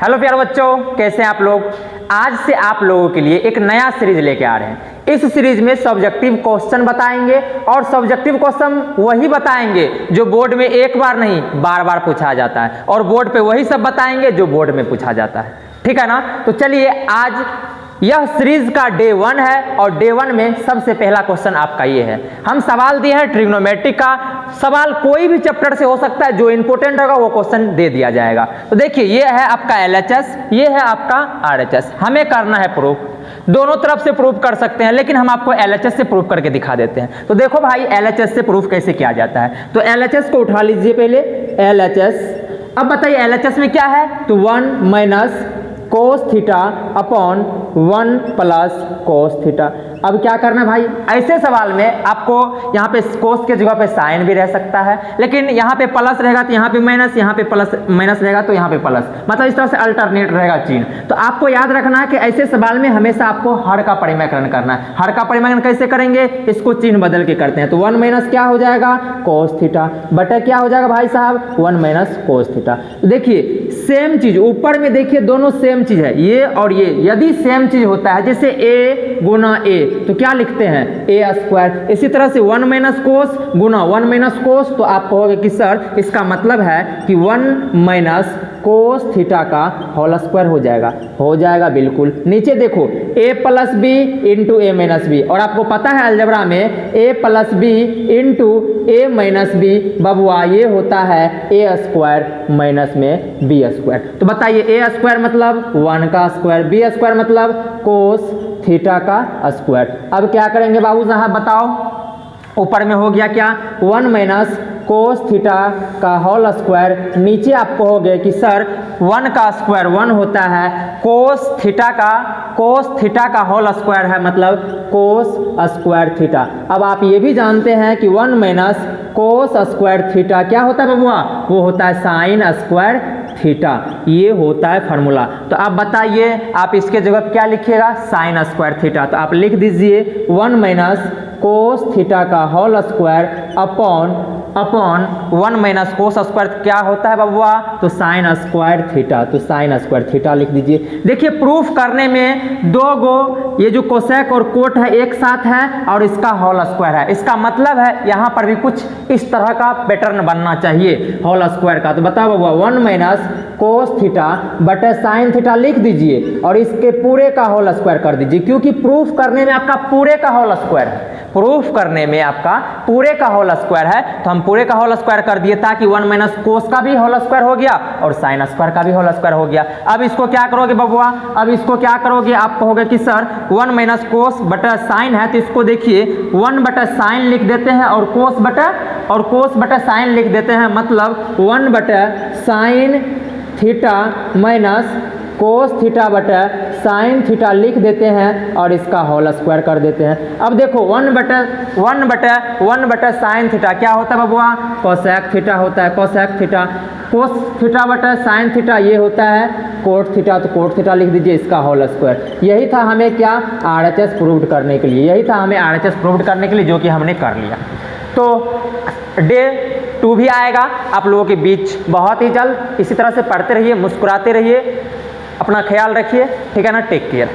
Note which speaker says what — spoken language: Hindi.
Speaker 1: हेलो प्यारे बच्चों, कैसे हैं आप लोग। आज से आप लोगों के लिए एक नया सीरीज लेके आ रहे हैं। इस सीरीज में सब्जेक्टिव क्वेश्चन बताएंगे और सब्जेक्टिव क्वेश्चन वही बताएंगे जो बोर्ड में एक बार नहीं बार बार पूछा जाता है, और बोर्ड पे वही सब बताएंगे जो बोर्ड में पूछा जाता है। ठीक है ना। तो चलिए, आज यह सीरीज का डे 1 है और डे 1 में सबसे पहला क्वेश्चन आपका ये है। हम सवाल दिए हैं ट्रिग्नोमेट्री का। सवाल कोई भी चैप्टर से हो सकता है, जो इंपॉर्टेंट होगा वो क्वेश्चन दे दिया जाएगा। तो देखिए, ये है आपका LHS, ये है आपका RHS। हमें करना है प्रूफ, दोनों तरफ से प्रूफ कर सकते हैं, लेकिन हम आपको LHS से प्रूफ करके दिखा देते हैं। तो देखो भाई, LHS से प्रूफ कैसे किया जाता है। तो LHS को उठा लीजिए पहले, LHS। अब बताइए LHS में क्या है। तो 1 minus cos theta upon 1 plus cos theta. अब क्या करना भाई, ऐसे सवाल में आपको यहाँ पे कोस के जगह पे साइन भी रह सकता है, लेकिन यहाँ पे प्लस रहेगा तो यहाँ पे माइनस, यहाँ पे प्लस माइनस रहेगा तो यहाँ पे प्लस, मतलब इस तरह से अल्टरनेट रहेगा चिन्ह। तो आपको याद रखना है कि ऐसे सवाल में हमेशा आपको हर का परिमाकरण करना है। हर का परिमाकरण कैसे करेंगे, इसको चिन्ह बदल के करते हैं। तो 1 माइनस क्या हो जाएगा, कोस थीटा, बटा क्या हो जाएगा भाई साहब, 1 माइनस कोस थीटा। देखिए सेम चीज ऊपर में, देखिए दोनों सेम चीज है, ये और ये। यदि सेम चीज होता है, जैसे a गुना a, तो क्या लिखते हैं, a स्क्वायर। इसी तरह से 1 माइनस कोस गुना 1 माइनस कोस, तो आप कहोगे कि सर इसका मतलब है कि 1 माइनस कोस थीटा का होल स्क्वायर हो जाएगा बिल्कुल। नीचे देखो, a plus B into A minus B, और आपको पता है अलजबरा में a plus B into A minus B, बबुआ ये होता है a स्क्वायर माइनस में b स्क्वायर। तो बताइए a स्क्वायर मतलब 1 का स्क्वायर, b स्क्वायर मतलब कोस थीटा का स्क्वायर। अब क्या करेंगे बाबू साहब बताओ, ऊपर में हो गया क्या, 1 माइनस कोस थीटा का होल स्क्वायर। नीचे आप कहोगे कि सर 1 का स्क्वायर 1 होता है, कोस थीटा का होल स्क्वायर है, मतलब कोस स्क्वायर थीटा। अब आप ये भी जानते हैं कि 1 माइनस कोस स्क्वायर थीटा क्या होता है बबुआ, वो होता है साइन स्क्वायर थीटा। ये होता है फार्मूला। तो आप बताइए, आप इसके जगह क्या लिखिएगा, साइन स्क्वायर थीटा। तो आप लिख दीजिए 1 माइनस कोस थीटा का whole square upon 1 minus cos square क्या होता है बबुआ, तो साइन स्क्वायर थीटा। तो साइन स्क्वायर थीटा लिख दीजिए। देखिए प्रूफ करने में दो गो ये जो कोसेक और कोट है एक साथ है, और इसका होल स्क्वायर है। इसका मतलब है यहाँ पर भी कुछ इस तरह का पैटर्न बनना चाहिए होल स्क्वायर का। तो बताओ बबुआ, 1 माइनस कोस थीटा बटे साइन थीटा लिख दीजिए, और इसके पूरे का होल स्क्वायर कर दीजिए, क्योंकि प्रूफ करने में आपका पूरे का होल स्क्वायर है। प्रूफ करने में आपका पूरे का होल स्क्वायर है, तो हम पूरे का होल स्क्वायर कर दिए, ताकि 1 माइनस कोस का भी होल स्क्वायर हो गया और साइन स्क्वायर का भी होल स्क्वायर हो गया। अब इसको क्या करोगे बबुआ, अब इसको क्या करोगे, आप कहोगे कि सर 1 माइनस कोस बटा साइन है, तो इसको देखिए 1 बटा साइन लिख देते हैं और कोस बटा साइन लिख देते हैं, मतलब 1 बटा sine theta minus cos theta बटा साइन थीटा लिख देते हैं, और इसका होल स्क्वायर कर देते हैं। अब देखो 1 बटा साइन थीटा क्या होता है बबुआ, कोसेक थीटा होता है, कोसेक थीटा। कोस थीटा बटा साइन थीटा ये होता है कोट थीटा, तो कोट थीटा लिख दीजिए, इसका होल स्क्वायर। यही था हमें क्या, RHS प्रूव करने के लिए, जो कि हमने कर लिया। तो डे 2 भी आएगा आप लोगों के बीच बहुत ही जल्द। इसी तरह से पढ़ते रहिए, मुस्कुराते रहिए, अपना ख्याल रखिए, ठीक है ना। Take care.